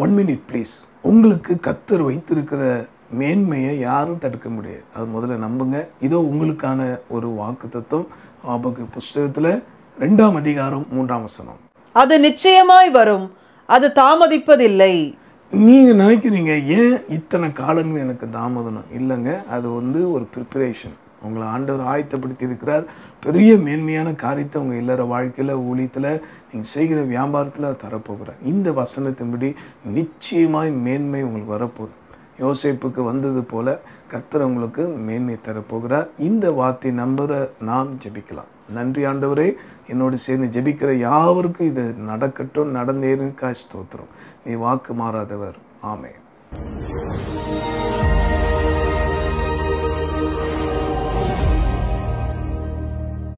1 minute please. உங்களுக்கு கர்த்தர் வைத்திருக்கிற மேன்மையை யாரும் தடுக்க முடியாது. அது முதல்ல நம்புங்க. இதோ உங்களுக்கான ஒரு வாக்குத்தத்தம். ஆபகு புஸ்தகத்தில் 2ஆம் அதிகாரம் 3ஆம் வசனம். அது நிச்சயமாய் வரும், அது தாமதிப்பதில்லை. நீங்கள் நினைக்கிறீங்க ஏன் இத்தனை காலங்கள் எனக்கு தாமதம் இல்லைங்க. அது ஒரு ப்ரிப்பரேஷன். உங்களை ஆண்டவர் ஆயத்தப்படுத்தி இருக்கிறார். பெரிய மேன்மையான காரியத்தை உங்கள் இல்லற வாழ்க்கையில், ஊழியத்தில், நீங்கள் செய்கிற வியாபாரத்தில் தரப்போகிறார். இந்த வசனத்தின்படி நிச்சயமாய் மேன்மை உங்களுக்கு வரப்போகுது. யோசேப்புக்கு வந்தது போல கர்த்தர் உங்களுக்கு மேன்மை தரப்போகிறார். இந்த வார்த்தை நம்புற நாம் ஜெபிக்கலாம். நன்றி ஆண்டவரே, என்னோடு சேர்ந்து ஜெபிக்கிற யாவருக்கும் இது நடக்கட்டும், நடந்தேருக்காய் ஸ்தோத்திரம். நீ வாக்கு மாறாதவர். ஆமென்.